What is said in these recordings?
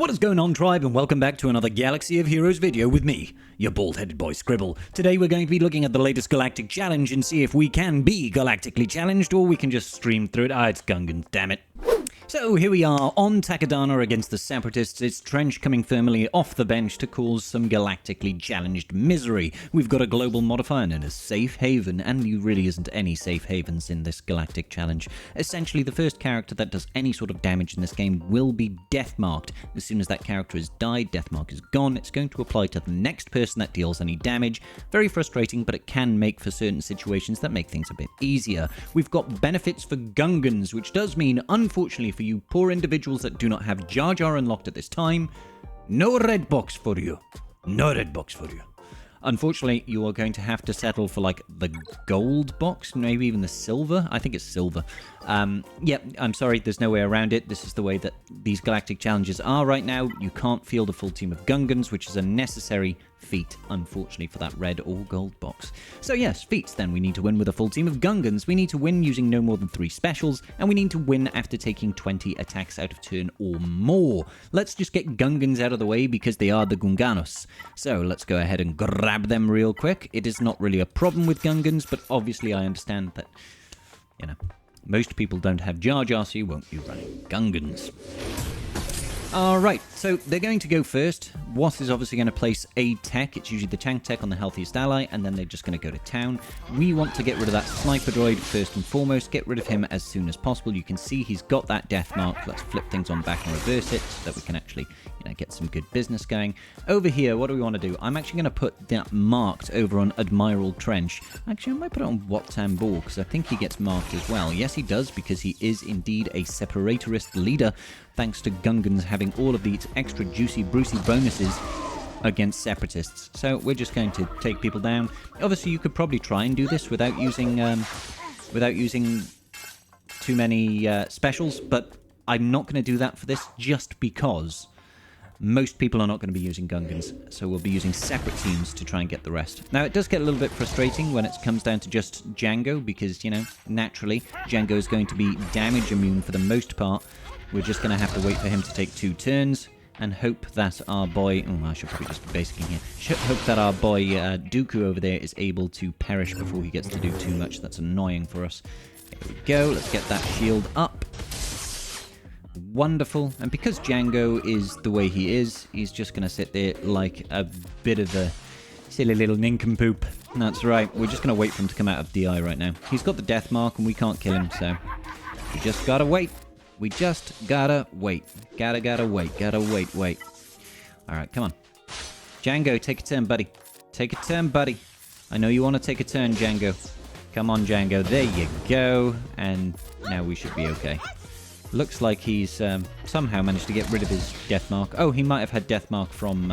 What is going on, tribe, and welcome back to another Galaxy of Heroes video with me, your bald-headed boy Scribble. Today we're going to be looking at the latest Galactic challenge and see if we can be galactically challenged or we can just stream through it. It's Gungans, damn it. So here we are on Takodana against the Separatists. It's Trench coming firmly off the bench to cause some galactically challenged misery. We've got a global modifier known as Safe Haven, and there really isn't any safe havens in this galactic challenge. Essentially, the first character that does any sort of damage in this game will be death-marked. As soon as that character has died, death-mark is gone. It's going to apply to the next person that deals any damage. Very frustrating, but it can make for certain situations that make things a bit easier. We've got benefits for Gungans, which does mean, unfortunately for you poor individuals that do not have Jar Jar unlocked at this time, no red box for you. No red box for you. Unfortunately, you are going to have to settle for like the gold box, maybe even the silver. I think it's silver. Yeah, I'm sorry, there's no way around it. This is the way that these galactic challenges are right now. You can't field a full team of Gungans, which is a necessary feat, unfortunately, for that red or gold box. So yes, feats then. We need to win with a full team of Gungans. We need to win using no more than 3 specials, and we need to win after taking 20 attacks out of turn or more. Let's just get Gungans out of the way because they are the Gunganos. So let's go ahead and grab them real quick. It is not really a problem with Gungans, but obviously I understand that, you know, most people don't have Jar Jar, so you won't be running Gungans. Alright, so they're going to go first. Watt is obviously going to place a tech. It's usually the tank tech on the healthiest ally, and then they're just going to go to town. We want to get rid of that sniper droid first and foremost. Get rid of him as soon as possible. You can see he's got that death mark. Let's flip things on back and reverse it so that we can actually, you know, get some good business going. Over here, what do we want to do? I'm actually going to put that marked over on Admiral Trench. Actually, I might put it on Wat Tambor because I think he gets marked as well. Yes, he does, because he is indeed a separatorist leader, thanks to Gungans having all of these extra juicy Brucey bonuses against Separatists. So we're just going to take people down. Obviously, you could probably try and do this without using too many specials, but I'm not going to do that for this just because most people are not going to be using Gungans, so we'll be using separate teams to try and get the rest. Now, it does get a little bit frustrating when it comes down to just Django, because, you know, naturally, Django is going to be damage immune for the most part. We're just going to have to wait for him to take 2 turns and hope that our boy... Oh, I should probably just be basicing here. Hope that our boy Dooku over there is able to perish before he gets to do too much. That's annoying for us. There we go. Let's get that shield up. Wonderful. And because Django is the way he is, he's just going to sit there like a bit of a silly little nincompoop. That's right. We're just going to wait for him to come out of DI right now. He's got the death mark and we can't kill him, so we just got to wait. We just gotta wait. Gotta wait. Alright, come on. Django, take a turn, buddy. Take a turn, buddy. I know you want to take a turn, Django. Come on, Django. There you go. And now we should be okay. Looks like he's somehow managed to get rid of his death mark. Oh, he might have had death mark from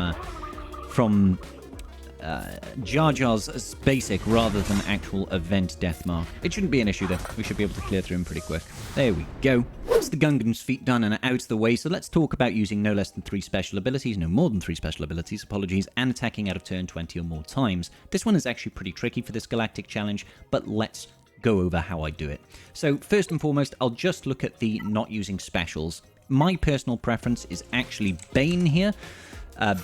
Jar Jar's basic rather than actual event death mark. It shouldn't be an issue though. We should be able to clear through him pretty quick. There we go. That's the Gungan's feat done and out of the way, so let's talk about using no less than 3 special abilities, no more than 3 special abilities, apologies, and attacking out of turn 20 or more times. This one is actually pretty tricky for this galactic challenge, but let's go over how I do it. So first and foremost, I'll just look at the not using specials. My personal preference is actually Bane here.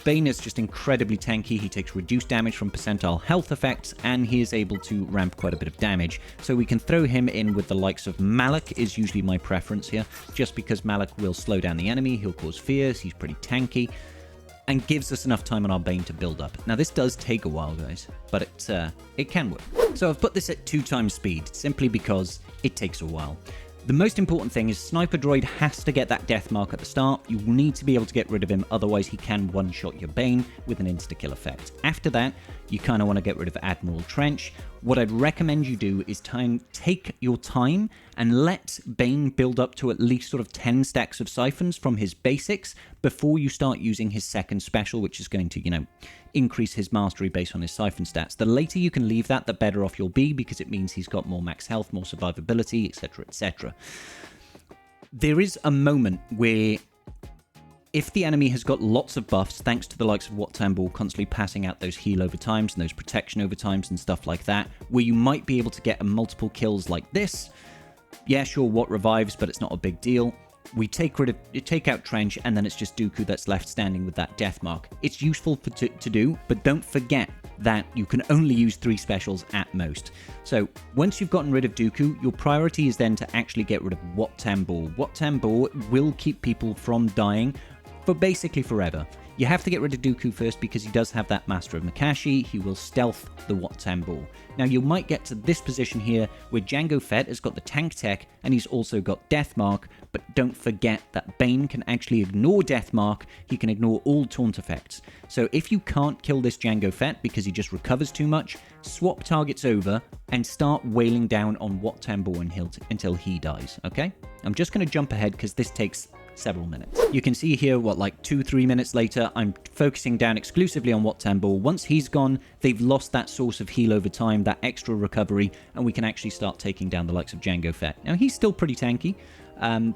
Bane is just incredibly tanky. He takes reduced damage from percentile health effects, and he is able to ramp quite a bit of damage. So we can throw him in with the likes of Malak is usually my preference here, just because Malak will slow down the enemy, he'll cause fears, he's pretty tanky, and gives us enough time on our Bane to build up. Now this does take a while, guys, but it can work. So I've put this at 2 times speed, simply because it takes a while. The most important thing is Sniper Droid has to get that death mark at the start. You will need to be able to get rid of him, otherwise he can one-shot your Bane with an insta-kill effect. After that, you kind of want to get rid of Admiral Trench. What I'd recommend you do is take your time and let Bane build up to at least sort of 10 stacks of siphons from his basics before you start using his second special, which is going to, you know, increase his mastery based on his siphon stats. The later you can leave that, the better off you'll be, because it means he's got more max health, more survivability, etc., etc. There is a moment where if the enemy has got lots of buffs, thanks to the likes of Wat Tambor constantly passing out those heal overtimes and those protection overtimes and stuff like that, where you might be able to get multiple kills like this. Yeah, sure, Wat revives, but it's not a big deal. we take out Trench, and then it's just Dooku that's left standing with that death mark. It's useful to do, but don't forget that you can only use 3 specials at most. So once you've gotten rid of Dooku, your priority is then to actually get rid of Wat Tambor. Wat Tambor will keep people from dying for basically forever. You have to get rid of Dooku first because he does have that Master of Makashi. He will stealth the Wat Tambor. Now you might get to this position here where Jango Fett has got the tank tech and he's also got Death Mark, but don't forget that Bane can actually ignore Death Mark. He can ignore all taunt effects. So if you can't kill this Jango Fett because he just recovers too much, swap targets over and start wailing down on Wat Tambor until he dies, okay? I'm just going to jump ahead because this takes several minutes. You can see here, like 2-3 minutes later, I'm focusing down exclusively on Wat Tambor. Once he's gone, they've lost that source of heal over time, that extra recovery, and we can actually start taking down the likes of Jango Fett. Now, he's still pretty tanky,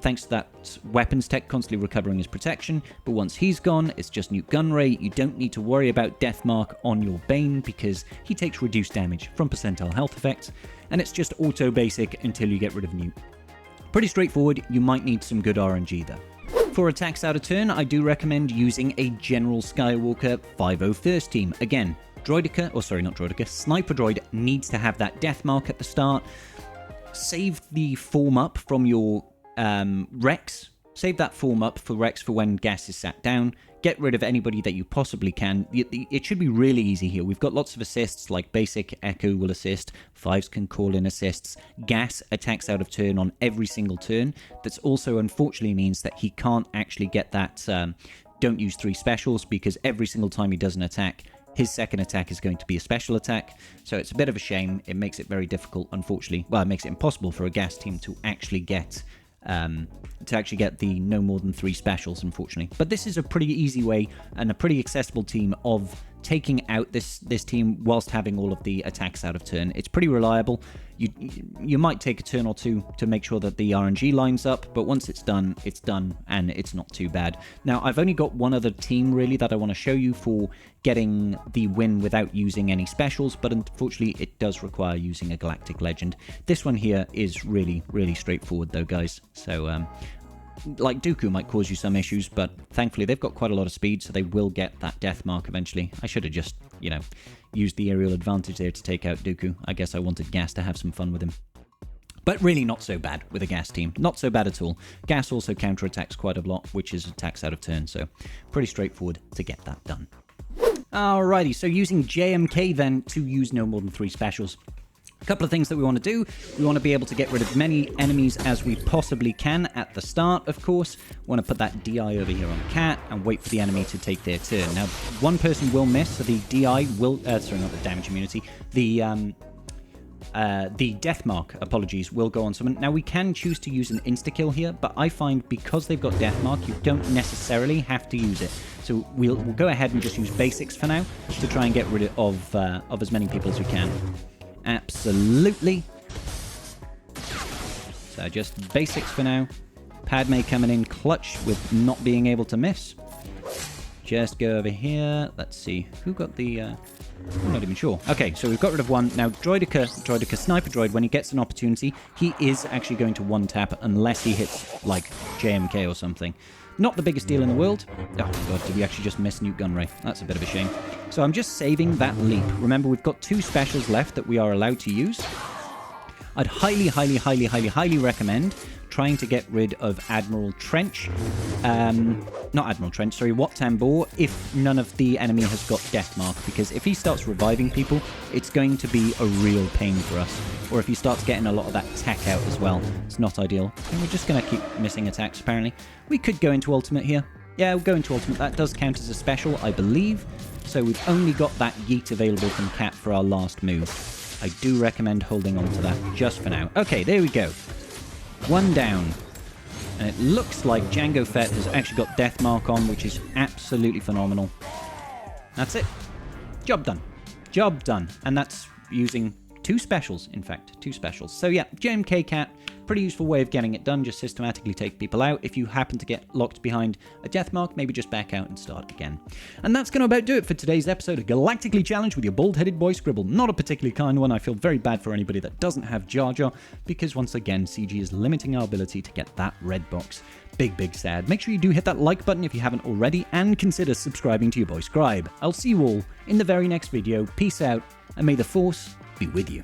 thanks to that weapons tech constantly recovering his protection, but once he's gone, it's just Nute Gunray. You don't need to worry about Death Mark on your Bane because he takes reduced damage from percentile health effects, and it's just auto basic until you get rid of Nute. Pretty straightforward. You might need some good RNG though. For attacks out of turn, I do recommend using a General Skywalker 501st team. Again, Sniper Droid needs to have that death mark at the start. Save the form up from your Rex. Save that form up for Rex for when gas is sat down. Get rid of anybody that you possibly can. It should be really easy here. We've got lots of assists, like basic Echo will assist, 5s can call in assists, Gas attacks out of turn on every single turn. That's also unfortunately means that he can't actually get that don't use 3 specials, because every single time he does an attack, his second attack is going to be a special attack. So it's a bit of a shame. It makes it very difficult, unfortunately. Well, it makes it impossible for a Gas team to actually get the no more than 3 specials, unfortunately. But this is a pretty easy way and a pretty accessible team of taking out this team whilst having all of the attacks out of turn. It's pretty reliable. You might take a turn or two to make sure that the RNG lines up, but once it's done, and it's not too bad. Now, I've only got one other team, really, that I want to show you for getting the win without using any specials, but unfortunately, it does require using a Galactic Legend. This one here is really, really straightforward, though, guys. So, like, Dooku might cause you some issues, but thankfully they've got quite a lot of speed, so they will get that death mark eventually. I should have just, used the aerial advantage there to take out Dooku. I guess I wanted Gas to have some fun with him. But really not so bad with a Gas team. Not so bad at all. Gas also counterattacks quite a lot, which is attacks out of turn, so pretty straightforward to get that done. Alrighty, so using JMK then to use no more than 3 specials. A couple of things that we want to do. We want to be able to get rid of many enemies as we possibly can at the start, of course. We want to put that DI over here on Cat and wait for the enemy to take their turn. Now, one person will miss, so the DI will... sorry, not the damage immunity. The death mark, apologies, will go on someone. Now, we can choose to use an insta-kill here, but I find because they've got death mark, you don't necessarily have to use it. So we'll go ahead and just use basics for now to try and get rid of as many people as we can. Absolutely. So just basics for now. Padme coming in clutch with not being able to miss. Just go over here. Let's see. Who got the... I'm not even sure. Okay, so we've got rid of one. Now, Droideka Sniper Droid, when he gets an opportunity, he is actually going to one-tap unless he hits, like, JMK or something. Not the biggest deal in the world. Oh my god, did we actually just miss Nute Gunray? That's a bit of a shame. So I'm just saving that leap. Remember, we've got 2 specials left that we are allowed to use. I'd highly recommend trying to get rid of Admiral Trench. Not Admiral Trench, sorry, Wat Tambor, if none of the enemy has got Death Mark, because if he starts reviving people, it's going to be a real pain for us. Or if he starts getting a lot of that tech out as well, it's not ideal. And we're just going to keep missing attacks, apparently. We could go into Ultimate here. Yeah, we'll go into Ultimate. That does count as a special, I believe. So we've only got that Yeet available from Cat for our last move. I do recommend holding on to that just for now. Okay, there we go. 1 down. And it looks like Jango Fett has actually got Death Mark on, which is absolutely phenomenal. That's it. Job done. Job done. And that's using 2 specials, in fact. 2 specials. So yeah, JMK Cat, pretty useful way of getting it done. Just systematically take people out. If you happen to get locked behind a death mark, maybe just back out and start again. And that's going to about do it for today's episode of Galactically Challenged with your bald-headed boy Scribble. Not a particularly kind one. I feel very bad for anybody that doesn't have Jar Jar, because once again, CG is limiting our ability to get that red box. big sad. Make sure you do hit that like button if you haven't already, and consider subscribing to your boy Scribe. I'll see you all in the very next video. Peace out, and may the Force be with you.